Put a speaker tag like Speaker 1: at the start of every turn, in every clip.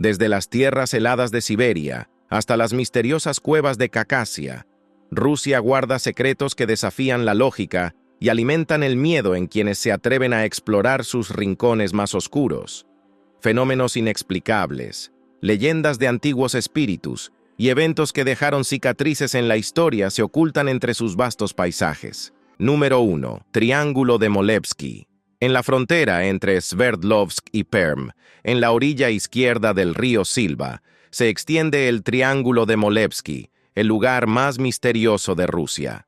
Speaker 1: Desde las tierras heladas de Siberia hasta las misteriosas cuevas de Cacasia, Rusia guarda secretos que desafían la lógica y alimentan el miedo en quienes se atreven a explorar sus rincones más oscuros. Fenómenos inexplicables, leyendas de antiguos espíritus y eventos que dejaron cicatrices en la historia se ocultan entre sus vastos paisajes. Número 1. Triángulo de Molevsky. En la frontera entre Sverdlovsk y Perm, en la orilla izquierda del río Silva, se extiende el Triángulo de Molevsky, el lugar más misterioso de Rusia.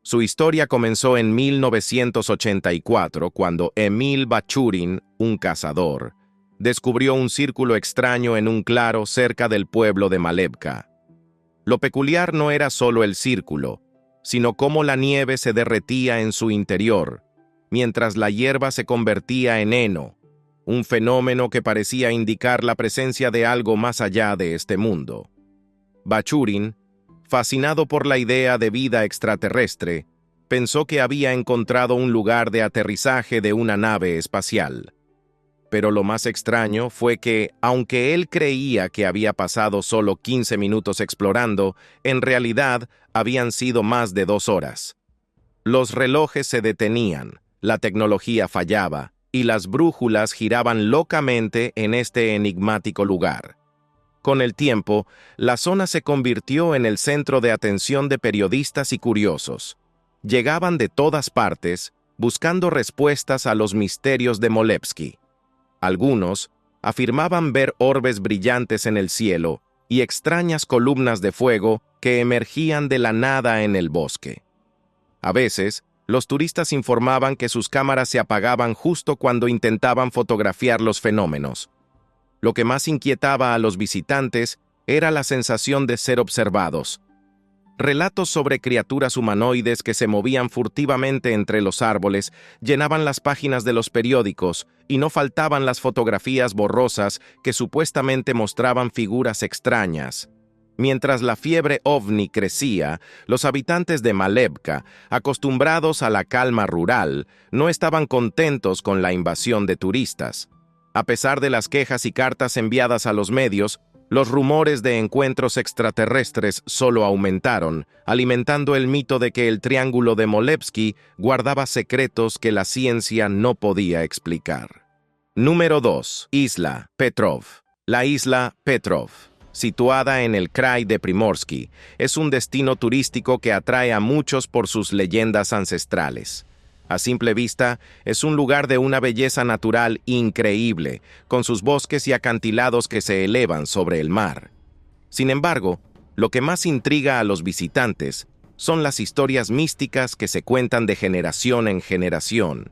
Speaker 1: Su historia comenzó en 1984, cuando Emil Bachurin, un cazador, descubrió un círculo extraño en un claro cerca del pueblo de Malevka. Lo peculiar no era solo el círculo, sino cómo la nieve se derretía en su interior, mientras la hierba se convertía en heno, un fenómeno que parecía indicar la presencia de algo más allá de este mundo. Bachurin, fascinado por la idea de vida extraterrestre, pensó que había encontrado un lugar de aterrizaje de una nave espacial. Pero lo más extraño fue que, aunque él creía que había pasado solo 15 minutos explorando, en realidad habían sido más de 2 horas. Los relojes se detenían, la tecnología fallaba, y las brújulas giraban locamente en este enigmático lugar. Con el tiempo, la zona se convirtió en el centro de atención de periodistas y curiosos. Llegaban de todas partes, buscando respuestas a los misterios de Molevsky. Algunos afirmaban ver orbes brillantes en el cielo y extrañas columnas de fuego que emergían de la nada en el bosque. A veces, los turistas informaban que sus cámaras se apagaban justo cuando intentaban fotografiar los fenómenos. Lo que más inquietaba a los visitantes era la sensación de ser observados. Relatos sobre criaturas humanoides que se movían furtivamente entre los árboles llenaban las páginas de los periódicos y no faltaban las fotografías borrosas que supuestamente mostraban figuras extrañas. Mientras la fiebre ovni crecía, los habitantes de Malevka, acostumbrados a la calma rural, no estaban contentos con la invasión de turistas. A pesar de las quejas y cartas enviadas a los medios, los rumores de encuentros extraterrestres solo aumentaron, alimentando el mito de que el Triángulo de Molevsky guardaba secretos que la ciencia no podía explicar. Número 2. Isla Petrov. La isla Petrov, situada en el krai de Primorsky, es un destino turístico que atrae a muchos por sus leyendas ancestrales. A simple vista, es un lugar de una belleza natural increíble, con sus bosques y acantilados que se elevan sobre el mar. Sin embargo, lo que más intriga a los visitantes son las historias místicas que se cuentan de generación en generación.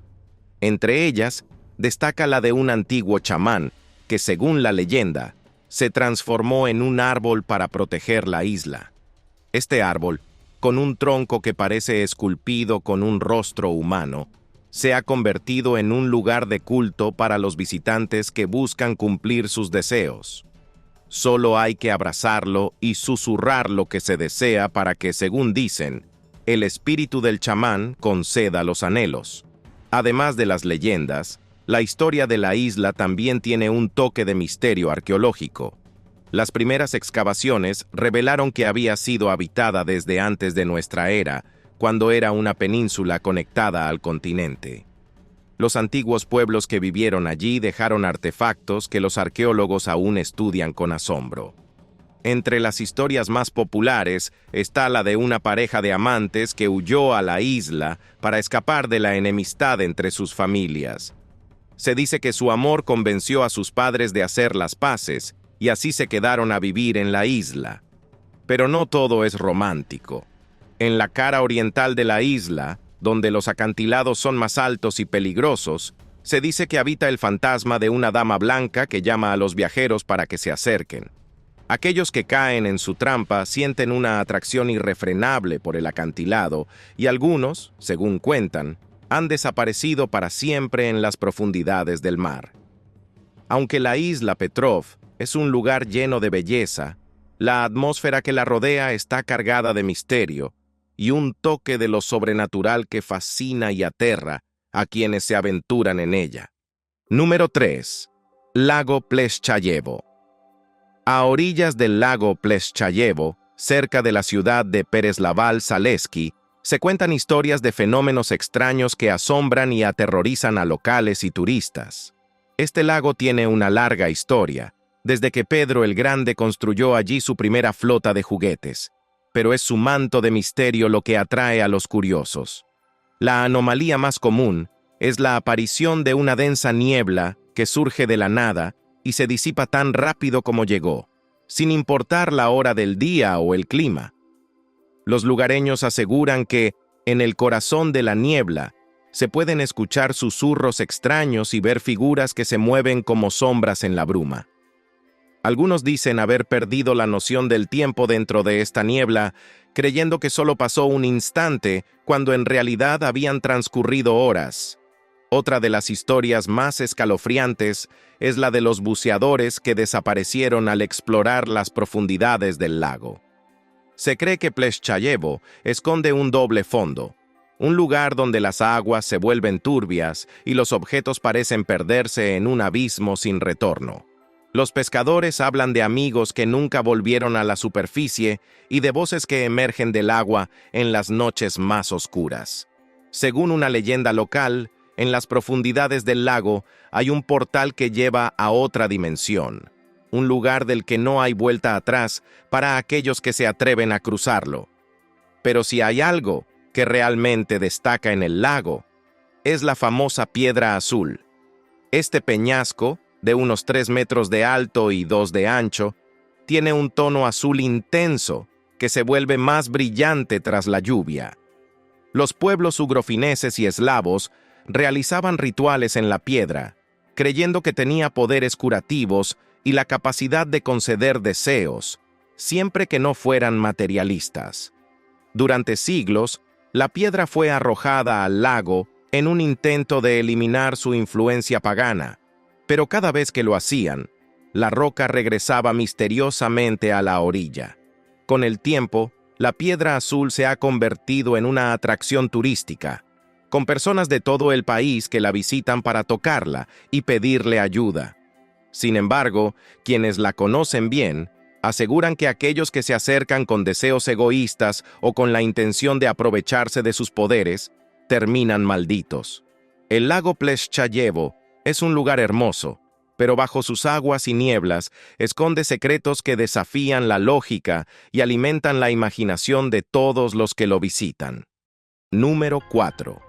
Speaker 1: Entre ellas, destaca la de un antiguo chamán que, según la leyenda, se transformó en un árbol para proteger la isla. Este árbol, con un tronco que parece esculpido con un rostro humano, se ha convertido en un lugar de culto para los visitantes que buscan cumplir sus deseos. Solo hay que abrazarlo y susurrar lo que se desea para que, según dicen, el espíritu del chamán conceda los anhelos. Además de las leyendas, la historia de la isla también tiene un toque de misterio arqueológico. Las primeras excavaciones revelaron que había sido habitada desde antes de nuestra era, cuando era una península conectada al continente. Los antiguos pueblos que vivieron allí dejaron artefactos que los arqueólogos aún estudian con asombro. Entre las historias más populares está la de una pareja de amantes que huyó a la isla para escapar de la enemistad entre sus familias. Se dice que su amor convenció a sus padres de hacer las paces, y así se quedaron a vivir en la isla. Pero no todo es romántico. En la cara oriental de la isla, donde los acantilados son más altos y peligrosos, se dice que habita el fantasma de una dama blanca que llama a los viajeros para que se acerquen. Aquellos que caen en su trampa sienten una atracción irrefrenable por el acantilado, y algunos, según cuentan, han desaparecido para siempre en las profundidades del mar. Aunque la isla Petrov es un lugar lleno de belleza, la atmósfera que la rodea está cargada de misterio y un toque de lo sobrenatural que fascina y aterra a quienes se aventuran en ella. Número 3. Lago Pleshchayevo. A orillas del lago Pleshchayevo, cerca de la ciudad de Pereslaval-Zaleski, se cuentan historias de fenómenos extraños que asombran y aterrorizan a locales y turistas. Este lago tiene una larga historia, desde que Pedro el Grande construyó allí su primera flota de juguetes, pero es su manto de misterio lo que atrae a los curiosos. La anomalía más común es la aparición de una densa niebla que surge de la nada y se disipa tan rápido como llegó, sin importar la hora del día o el clima. Los lugareños aseguran que, en el corazón de la niebla, se pueden escuchar susurros extraños y ver figuras que se mueven como sombras en la bruma. Algunos dicen haber perdido la noción del tiempo dentro de esta niebla, creyendo que solo pasó un instante, cuando en realidad habían transcurrido horas. Otra de las historias más escalofriantes es la de los buceadores que desaparecieron al explorar las profundidades del lago. Se cree que Pleshchayevo esconde un doble fondo, un lugar donde las aguas se vuelven turbias y los objetos parecen perderse en un abismo sin retorno. Los pescadores hablan de amigos que nunca volvieron a la superficie y de voces que emergen del agua en las noches más oscuras. Según una leyenda local, en las profundidades del lago hay un portal que lleva a otra dimensión, un lugar del que no hay vuelta atrás para aquellos que se atreven a cruzarlo. Pero si hay algo que realmente destaca en el lago, es la famosa Piedra Azul. Este peñasco, de unos 3 metros de alto y 2 de ancho, tiene un tono azul intenso que se vuelve más brillante tras la lluvia. Los pueblos ugrofineses y eslavos realizaban rituales en la piedra, creyendo que tenía poderes curativos y la capacidad de conceder deseos, siempre que no fueran materialistas. Durante siglos, la piedra fue arrojada al lago en un intento de eliminar su influencia pagana, pero cada vez que lo hacían, la roca regresaba misteriosamente a la orilla. Con el tiempo, la Piedra Azul se ha convertido en una atracción turística, con personas de todo el país que la visitan para tocarla y pedirle ayuda. Sin embargo, quienes la conocen bien, aseguran que aquellos que se acercan con deseos egoístas o con la intención de aprovecharse de sus poderes, terminan malditos. El lago Pleshchayevo es un lugar hermoso, pero bajo sus aguas y nieblas esconde secretos que desafían la lógica y alimentan la imaginación de todos los que lo visitan. Número 4.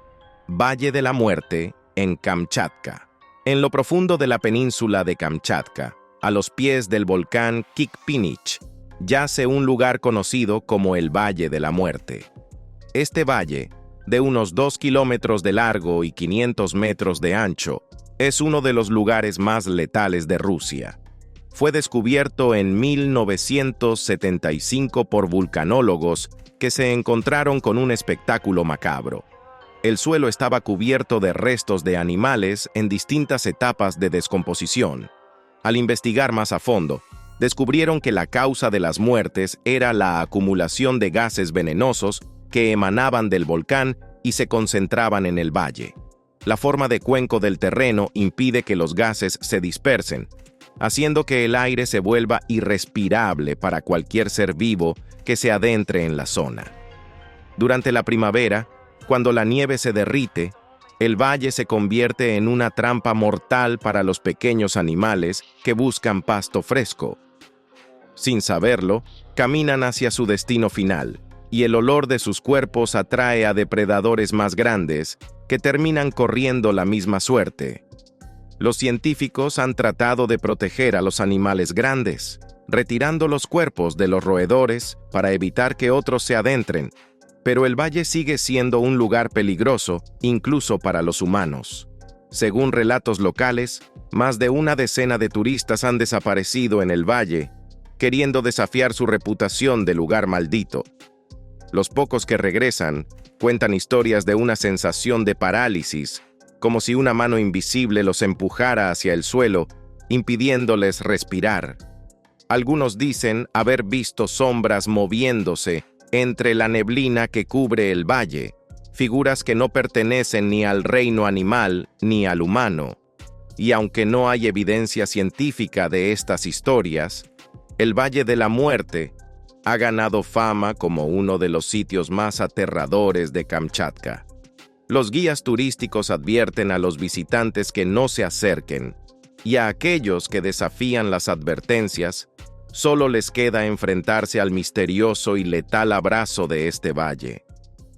Speaker 1: Valle de la Muerte, en Kamchatka. En lo profundo de la península de Kamchatka, a los pies del volcán Kikpinich, yace un lugar conocido como el Valle de la Muerte. Este valle, de unos 2 kilómetros de largo y 500 metros de ancho, es uno de los lugares más letales de Rusia. Fue descubierto en 1975 por vulcanólogos que se encontraron con un espectáculo macabro. El suelo estaba cubierto de restos de animales en distintas etapas de descomposición. Al investigar más a fondo, descubrieron que la causa de las muertes era la acumulación de gases venenosos que emanaban del volcán y se concentraban en el valle. La forma de cuenco del terreno impide que los gases se dispersen, haciendo que el aire se vuelva irrespirable para cualquier ser vivo que se adentre en la zona. Durante la primavera, cuando la nieve se derrite, el valle se convierte en una trampa mortal para los pequeños animales que buscan pasto fresco. Sin saberlo, caminan hacia su destino final, y el olor de sus cuerpos atrae a depredadores más grandes que terminan corriendo la misma suerte. Los científicos han tratado de proteger a los animales grandes, retirando los cuerpos de los roedores para evitar que otros se adentren, pero el valle sigue siendo un lugar peligroso, incluso para los humanos. Según relatos locales, más de una decena de turistas han desaparecido en el valle, queriendo desafiar su reputación de lugar maldito. Los pocos que regresan cuentan historias de una sensación de parálisis, como si una mano invisible los empujara hacia el suelo, impidiéndoles respirar. Algunos dicen haber visto sombras moviéndose entre la neblina que cubre el valle, figuras que no pertenecen ni al reino animal ni al humano. Y aunque no hay evidencia científica de estas historias, El Valle de la Muerte ha ganado fama como uno de los sitios más aterradores de Kamchatka. Los guías turísticos advierten a los visitantes que no se acerquen, y a aquellos que desafían las advertencias, solo les queda enfrentarse al misterioso y letal abrazo de este valle.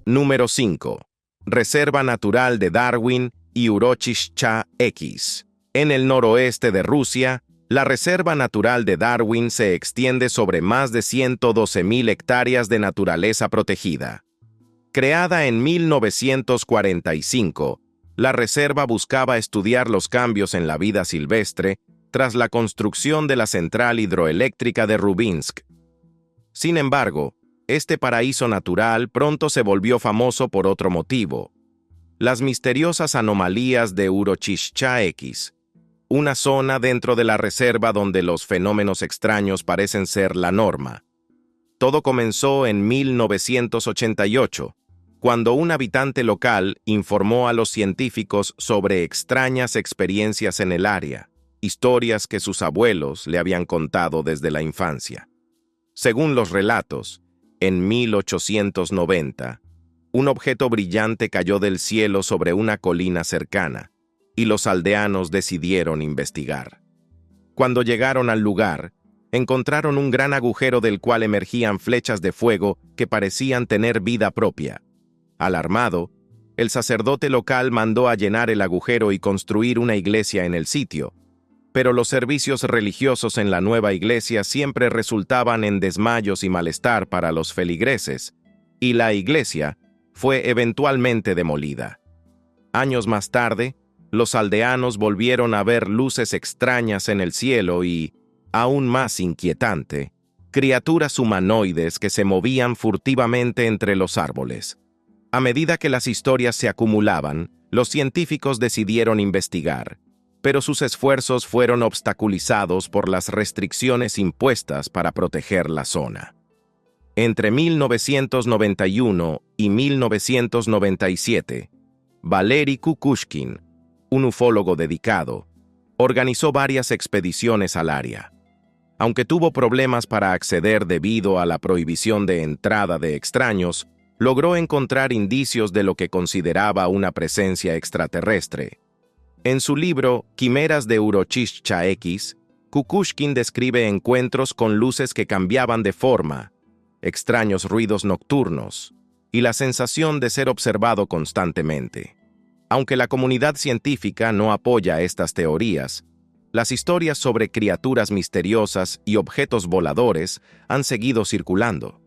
Speaker 1: Número 5. Reserva Natural de Darwin y Urochishcha X. En el noroeste de Rusia, la Reserva Natural de Darwin se extiende sobre más de 112.000 hectáreas de naturaleza protegida. Creada en 1945, la reserva buscaba estudiar los cambios en la vida silvestre tras la construcción de la central hidroeléctrica de Rubinsk. Sin embargo, este paraíso natural pronto se volvió famoso por otro motivo: las misteriosas anomalías de Urochishcha X, una zona dentro de la reserva donde los fenómenos extraños parecen ser la norma. Todo comenzó en 1988, cuando un habitante local informó a los científicos sobre extrañas experiencias en el área, historias que sus abuelos le habían contado desde la infancia. Según los relatos, en 1890, un objeto brillante cayó del cielo sobre una colina cercana, y los aldeanos decidieron investigar. Cuando llegaron al lugar, encontraron un gran agujero del cual emergían flechas de fuego que parecían tener vida propia. Alarmado, el sacerdote local mandó a llenar el agujero y construir una iglesia en el sitio, pero los servicios religiosos en la nueva iglesia siempre resultaban en desmayos y malestar para los feligreses, y la iglesia fue eventualmente demolida. Años más tarde, los aldeanos volvieron a ver luces extrañas en el cielo y, aún más inquietante, criaturas humanoides que se movían furtivamente entre los árboles. A medida que las historias se acumulaban, los científicos decidieron investigar, pero sus esfuerzos fueron obstaculizados por las restricciones impuestas para proteger la zona. Entre 1991 y 1997, Valery Kukushkin, un ufólogo dedicado, organizó varias expediciones al área. Aunque tuvo problemas para acceder debido a la prohibición de entrada de extraños, logró encontrar indicios de lo que consideraba una presencia extraterrestre. En su libro Quimeras de Urochishcha X, Kukushkin describe encuentros con luces que cambiaban de forma, extraños ruidos nocturnos y la sensación de ser observado constantemente. Aunque la comunidad científica no apoya estas teorías, las historias sobre criaturas misteriosas y objetos voladores han seguido circulando.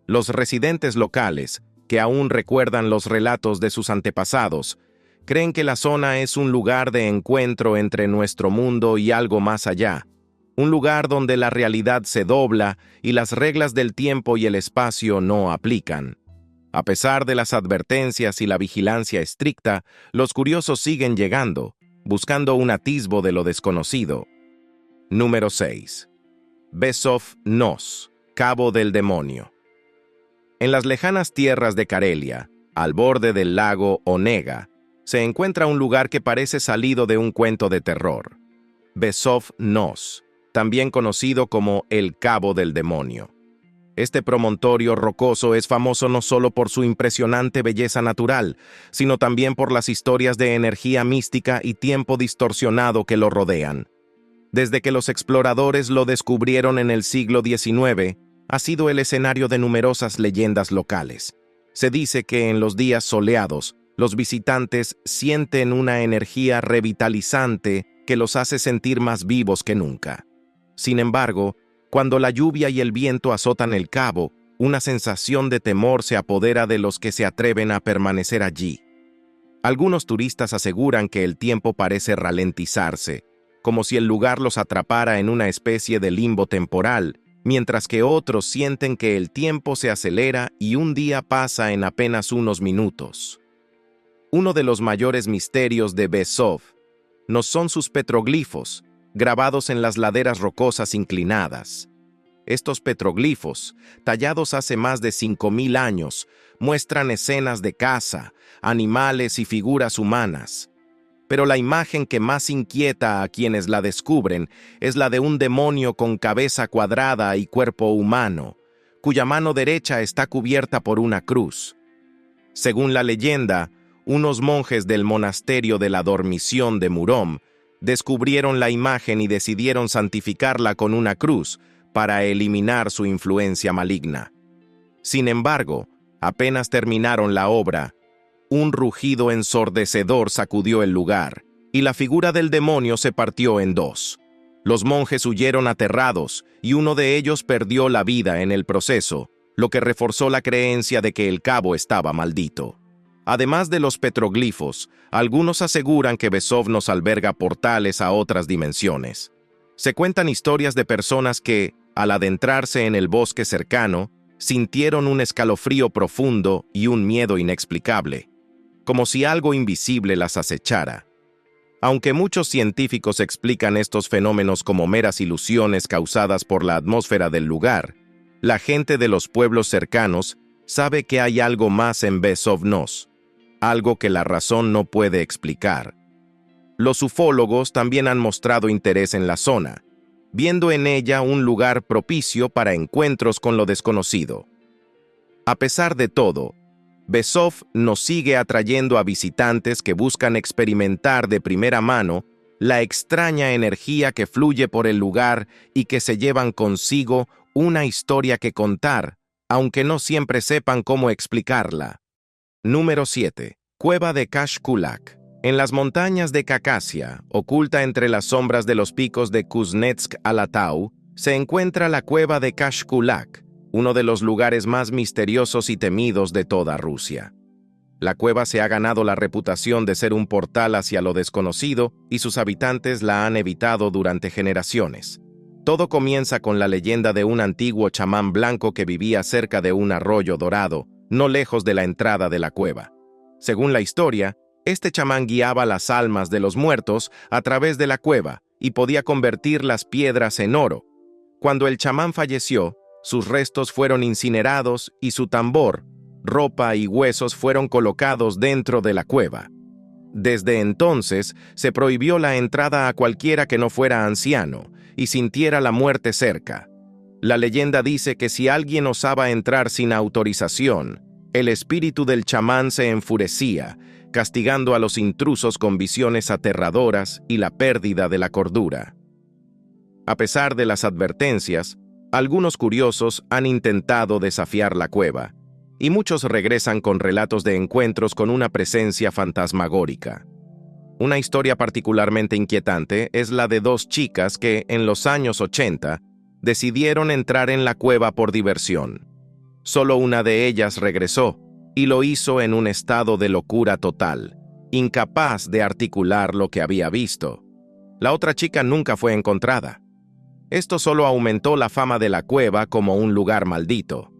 Speaker 1: Los residentes locales, que aún recuerdan los relatos de sus antepasados, creen que la zona es un lugar de encuentro entre nuestro mundo y algo más allá, un lugar donde la realidad se dobla y las reglas del tiempo y el espacio no aplican. A pesar de las advertencias y la vigilancia estricta, los curiosos siguen llegando, buscando un atisbo de lo desconocido. Número 6. Bezov-Nos, Cabo del Demonio. En las lejanas tierras de Karelia, al borde del lago Onega, se encuentra un lugar que parece salido de un cuento de terror. Bezov-Nos, también conocido como el Cabo del Demonio. Este promontorio rocoso es famoso no solo por su impresionante belleza natural, sino también por las historias de energía mística y tiempo distorsionado que lo rodean. Desde que los exploradores lo descubrieron en el siglo XIX, ha sido el escenario de numerosas leyendas locales. Se dice que en los días soleados, los visitantes sienten una energía revitalizante que los hace sentir más vivos que nunca. Sin embargo, cuando la lluvia y el viento azotan el cabo, una sensación de temor se apodera de los que se atreven a permanecer allí. Algunos turistas aseguran que el tiempo parece ralentizarse, como si el lugar los atrapara en una especie de limbo temporal, mientras que otros sienten que el tiempo se acelera y un día pasa en apenas unos minutos. Uno de los mayores misterios de Bezov no son sus petroglifos, grabados en las laderas rocosas inclinadas. Estos petroglifos, tallados hace más de 5.000 años, muestran escenas de caza, animales y figuras humanas. pero la imagen que más inquieta a quienes la descubren es la de un demonio con cabeza cuadrada y cuerpo humano, cuya mano derecha está cubierta por una cruz. Según la leyenda, unos monjes del monasterio de la Dormición de Murom descubrieron la imagen y decidieron santificarla con una cruz para eliminar su influencia maligna. Sin embargo, apenas terminaron la obra, un rugido ensordecedor sacudió el lugar, y la figura del demonio se partió en dos. Los monjes huyeron aterrados, y uno de ellos perdió la vida en el proceso, lo que reforzó la creencia de que el cabo estaba maldito. Además de los petroglifos, algunos aseguran que Bezov nos alberga portales a otras dimensiones. Se cuentan historias de personas que, al adentrarse en el bosque cercano, sintieron un escalofrío profundo y un miedo inexplicable, como si algo invisible las acechara. Aunque muchos científicos explican estos fenómenos como meras ilusiones causadas por la atmósfera del lugar, la gente de los pueblos cercanos sabe que hay algo más en Bezovnos, algo que la razón no puede explicar. Los ufólogos también han mostrado interés en la zona, viendo en ella un lugar propicio para encuentros con lo desconocido. A pesar de todo, Bezov nos sigue atrayendo a visitantes que buscan experimentar de primera mano la extraña energía que fluye por el lugar y que se llevan consigo una historia que contar, aunque no siempre sepan cómo explicarla. Número 7. Cueva de Kashkulak. En las montañas de Cacasia, oculta entre las sombras de los picos de Kuznetsk-Alatau, se encuentra la cueva de Kashkulak, uno de los lugares más misteriosos y temidos de toda Rusia. La cueva se ha ganado la reputación de ser un portal hacia lo desconocido y sus habitantes la han evitado durante generaciones. Todo comienza con la leyenda de un antiguo chamán blanco que vivía cerca de un arroyo dorado, no lejos de la entrada de la cueva. Según la historia, este chamán guiaba las almas de los muertos a través de la cueva y podía convertir las piedras en oro. Cuando el chamán falleció, sus restos fueron incinerados y su tambor, ropa y huesos fueron colocados dentro de la cueva. Desde entonces, se prohibió la entrada a cualquiera que no fuera anciano y sintiera la muerte cerca. La leyenda dice que si alguien osaba entrar sin autorización, el espíritu del chamán se enfurecía, castigando a los intrusos con visiones aterradoras y la pérdida de la cordura. A pesar de las advertencias, algunos curiosos han intentado desafiar la cueva, y muchos regresan con relatos de encuentros con una presencia fantasmagórica. Una historia particularmente inquietante es la de dos chicas que, en los años 80, decidieron entrar en la cueva por diversión. Solo una de ellas regresó, y lo hizo en un estado de locura total, incapaz de articular lo que había visto. La otra chica nunca fue encontrada. Esto solo aumentó la fama de la cueva como un lugar maldito.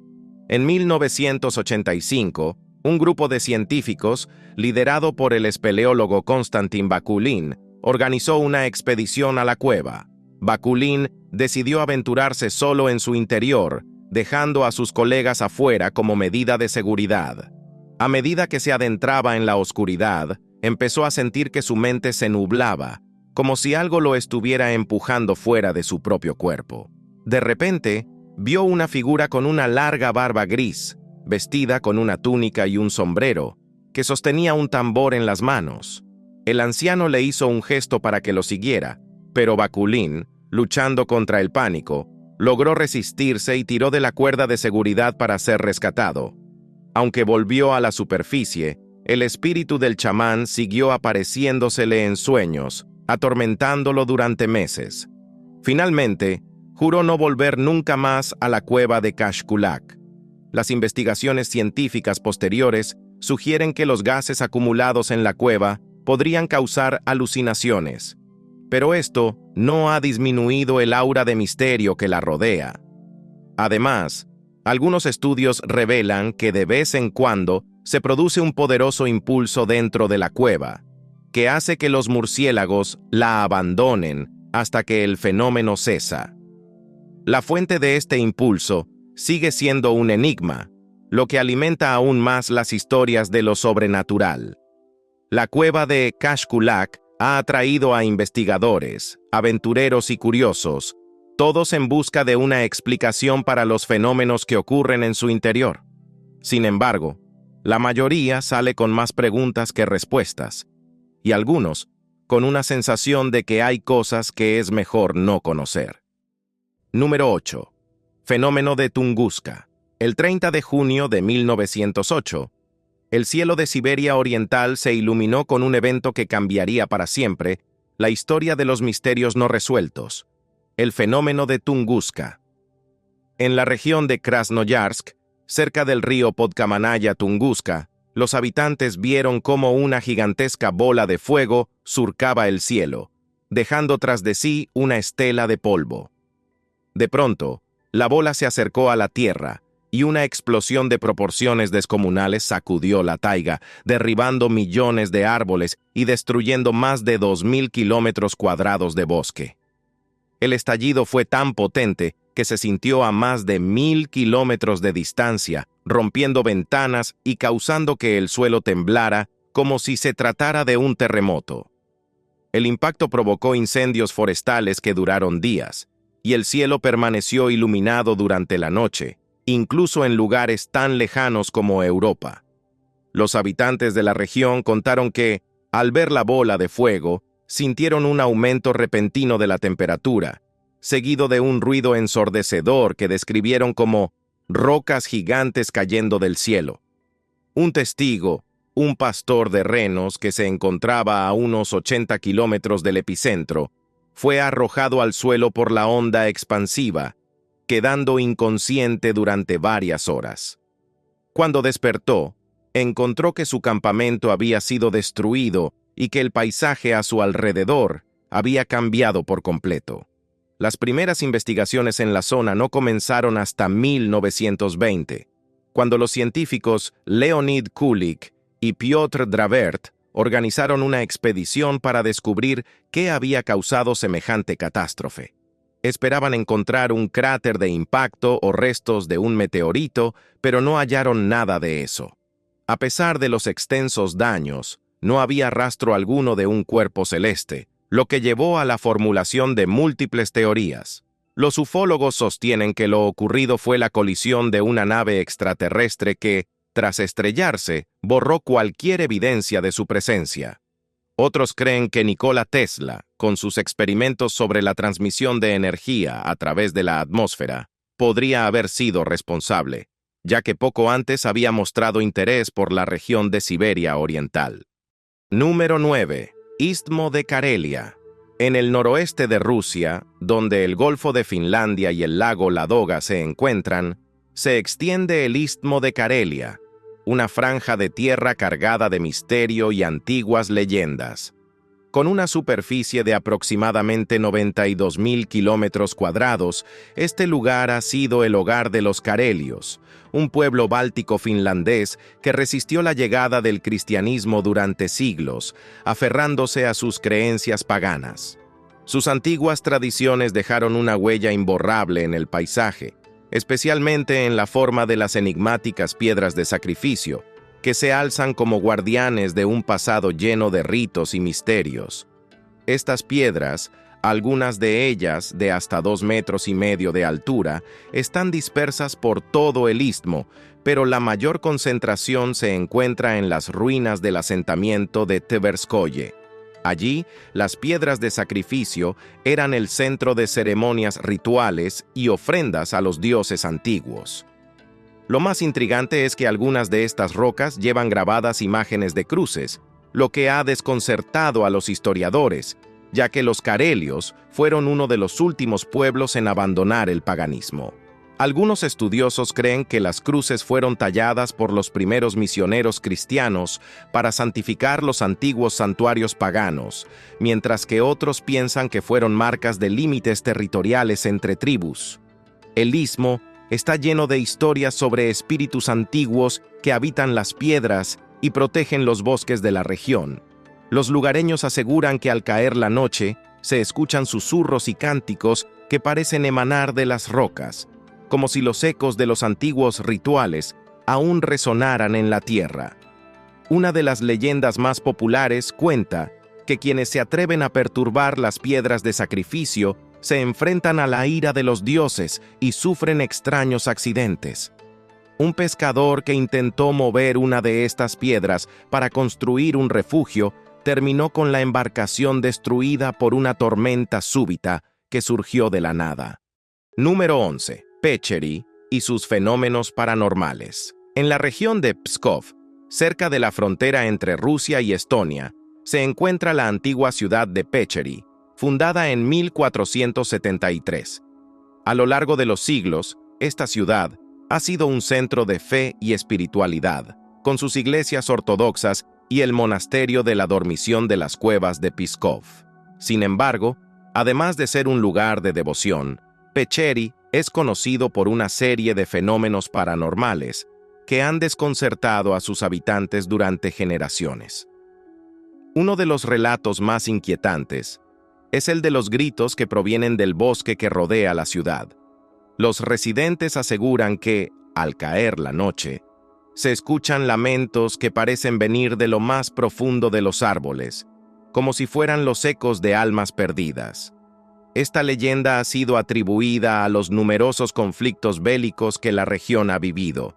Speaker 1: En 1985, un grupo de científicos, liderado por el espeleólogo Konstantin Bakulin, organizó una expedición a la cueva. Bakulin decidió aventurarse solo en su interior, dejando a sus colegas afuera como medida de seguridad. A medida que se adentraba en la oscuridad, empezó a sentir que su mente se nublaba, como si algo lo estuviera empujando fuera de su propio cuerpo. De repente, vio una figura con una larga barba gris, vestida con una túnica y un sombrero, que sostenía un tambor en las manos. El anciano le hizo un gesto para que lo siguiera, pero Bakulin, luchando contra el pánico, logró resistirse y tiró de la cuerda de seguridad para ser rescatado. Aunque volvió a la superficie, el espíritu del chamán siguió apareciéndosele en sueños, atormentándolo durante meses. Finalmente, juró no volver nunca más a la cueva de Kashkulak. Las investigaciones científicas posteriores sugieren que los gases acumulados en la cueva podrían causar alucinaciones, pero esto no ha disminuido el aura de misterio que la rodea. Además, algunos estudios revelan que de vez en cuando se produce un poderoso impulso dentro de la cueva, que hace que los murciélagos la abandonen hasta que el fenómeno cesa. La fuente de este impulso sigue siendo un enigma, lo que alimenta aún más las historias de lo sobrenatural. La cueva de Kashkulak ha atraído a investigadores, aventureros y curiosos, todos en busca de una explicación para los fenómenos que ocurren en su interior. Sin embargo, la mayoría sale con más preguntas que respuestas, y algunos con una sensación de que hay cosas que es mejor no conocer. Número 8. Fenómeno de Tunguska. El 30 de junio de 1908, el cielo de Siberia Oriental se iluminó con un evento que cambiaría para siempre la historia de los misterios no resueltos, el fenómeno de Tunguska. En la región de Krasnoyarsk, cerca del río Podkamanaya-Tunguska, los habitantes vieron cómo una gigantesca bola de fuego surcaba el cielo, dejando tras de sí una estela de polvo. De pronto, la bola se acercó a la tierra, y una explosión de proporciones descomunales sacudió la taiga, derribando millones de árboles y destruyendo más de 2.000 kilómetros cuadrados de bosque. El estallido fue tan potente que se sintió a más de 1.000 kilómetros de distancia, rompiendo ventanas y causando que el suelo temblara como si se tratara de un terremoto. El impacto provocó incendios forestales que duraron días, y el cielo permaneció iluminado durante la noche, incluso en lugares tan lejanos como Europa. Los habitantes de la región contaron que, al ver la bola de fuego, sintieron un aumento repentino de la temperatura, seguido de un ruido ensordecedor que describieron como rocas gigantes cayendo del cielo. Un testigo, un pastor de renos que se encontraba a unos 80 kilómetros del epicentro, fue arrojado al suelo por la onda expansiva, quedando inconsciente durante varias horas. Cuando despertó, encontró que su campamento había sido destruido y que el paisaje a su alrededor había cambiado por completo. Las primeras investigaciones en la zona no comenzaron hasta 1920, cuando los científicos Leonid Kulik y Piotr Dravert organizaron una expedición para descubrir qué había causado semejante catástrofe. Esperaban encontrar un cráter de impacto o restos de un meteorito, pero no hallaron nada de eso. A pesar de los extensos daños, no había rastro alguno de un cuerpo celeste, lo que llevó a la formulación de múltiples teorías. Los ufólogos sostienen que lo ocurrido fue la colisión de una nave extraterrestre que, tras estrellarse, borró cualquier evidencia de su presencia. Otros creen que Nikola Tesla, con sus experimentos sobre la transmisión de energía a través de la atmósfera, podría haber sido responsable, ya que poco antes había mostrado interés por la región de Siberia Oriental. Número 9. Istmo de Karelia. En el noroeste de Rusia, donde el Golfo de Finlandia y el lago Ladoga se encuentran, se extiende el Istmo de Karelia, una franja de tierra cargada de misterio y antiguas leyendas. Con una superficie de aproximadamente 92.000 kilómetros cuadrados, este lugar ha sido el hogar de los karelios, un pueblo báltico finlandés que resistió la llegada del cristianismo durante siglos, aferrándose a sus creencias paganas. Sus antiguas tradiciones dejaron una huella imborrable en el paisaje, especialmente en la forma de las enigmáticas piedras de sacrificio, que se alzan como guardianes de un pasado lleno de ritos y misterios. Estas piedras, algunas de ellas de hasta 2,5 metros de altura, están dispersas por todo el istmo, pero la mayor concentración se encuentra en las ruinas del asentamiento de Tverskoye. Allí, las piedras de sacrificio eran el centro de ceremonias rituales y ofrendas a los dioses antiguos. Lo más intrigante es que algunas de estas rocas llevan grabadas imágenes de cruces, lo que ha desconcertado a los historiadores, ya que los karelios fueron uno de los últimos pueblos en abandonar el paganismo. Algunos estudiosos creen que las cruces fueron talladas por los primeros misioneros cristianos para santificar los antiguos santuarios paganos, mientras que otros piensan que fueron marcas de límites territoriales entre tribus. El istmo está lleno de historias sobre espíritus antiguos que habitan las piedras y protegen los bosques de la región. Los lugareños aseguran que al caer la noche se escuchan susurros y cánticos que parecen emanar de las rocas, como si los ecos de los antiguos rituales aún resonaran en la tierra. Una de las leyendas más populares cuenta que quienes se atreven a perturbar las piedras de sacrificio se enfrentan a la ira de los dioses y sufren extraños accidentes. Un pescador que intentó mover una de estas piedras para construir un refugio terminó con la embarcación destruida por una tormenta súbita que surgió de la nada. Número 11. Pecheri y sus fenómenos paranormales. En la región de Pskov, cerca de la frontera entre Rusia y Estonia, se encuentra la antigua ciudad de Pecheri, fundada en 1473. A lo largo de los siglos, esta ciudad ha sido un centro de fe y espiritualidad, con sus iglesias ortodoxas y el monasterio de la Dormición de las Cuevas de Pskov. Sin embargo, además de ser un lugar de devoción, Pecheri es conocido por una serie de fenómenos paranormales que han desconcertado a sus habitantes durante generaciones. Uno de los relatos más inquietantes es el de los gritos que provienen del bosque que rodea la ciudad. Los residentes aseguran que, al caer la noche, se escuchan lamentos que parecen venir de lo más profundo de los árboles, como si fueran los ecos de almas perdidas. Esta leyenda ha sido atribuida a los numerosos conflictos bélicos que la región ha vivido.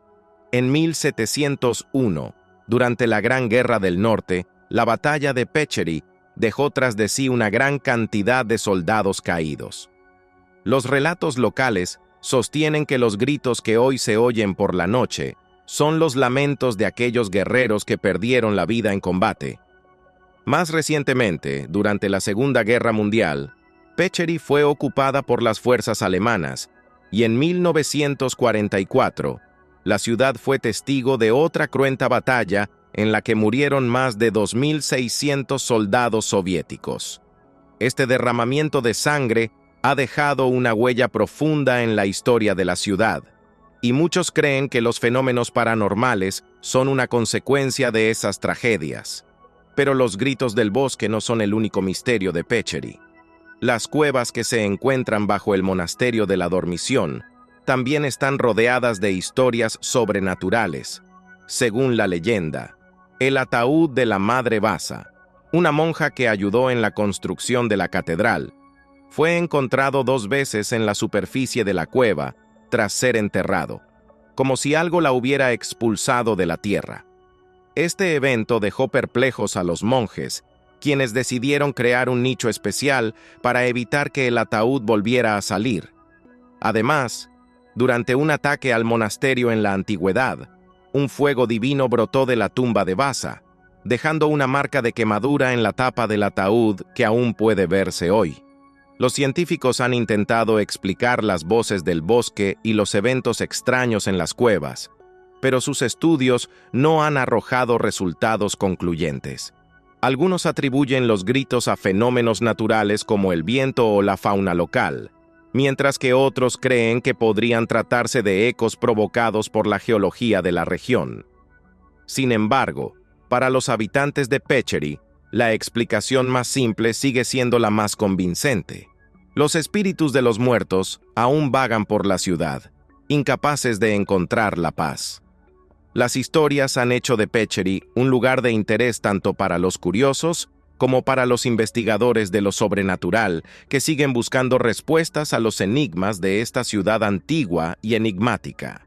Speaker 1: En 1701, durante la Gran Guerra del Norte, la batalla de Pecheri dejó tras de sí una gran cantidad de soldados caídos. Los relatos locales sostienen que los gritos que hoy se oyen por la noche son los lamentos de aquellos guerreros que perdieron la vida en combate. Más recientemente, durante la Segunda Guerra Mundial, Pecheri fue ocupada por las fuerzas alemanas y en 1944, la ciudad fue testigo de otra cruenta batalla en la que murieron más de 2.600 soldados soviéticos. Este derramamiento de sangre ha dejado una huella profunda en la historia de la ciudad, y muchos creen que los fenómenos paranormales son una consecuencia de esas tragedias. Pero los gritos del bosque no son el único misterio de Pecheri. Las cuevas que se encuentran bajo el monasterio de la Dormición también están rodeadas de historias sobrenaturales. Según la leyenda, el ataúd de la Madre Vasa, una monja que ayudó en la construcción de la catedral, fue encontrado 2 veces en la superficie de la cueva tras ser enterrado, como si algo la hubiera expulsado de la tierra. Este evento dejó perplejos a los monjes, quienes decidieron crear un nicho especial para evitar que el ataúd volviera a salir. Además, durante un ataque al monasterio en la antigüedad, un fuego divino brotó de la tumba de Vasa, dejando una marca de quemadura en la tapa del ataúd que aún puede verse hoy. Los científicos han intentado explicar las voces del bosque y los eventos extraños en las cuevas, pero sus estudios no han arrojado resultados concluyentes. Algunos atribuyen los gritos a fenómenos naturales como el viento o la fauna local, mientras que otros creen que podrían tratarse de ecos provocados por la geología de la región. Sin embargo, para los habitantes de Pecheri, la explicación más simple sigue siendo la más convincente. Los espíritus de los muertos aún vagan por la ciudad, incapaces de encontrar la paz. Las historias han hecho de Pecheri un lugar de interés tanto para los curiosos como para los investigadores de lo sobrenatural que siguen buscando respuestas a los enigmas de esta ciudad antigua y enigmática.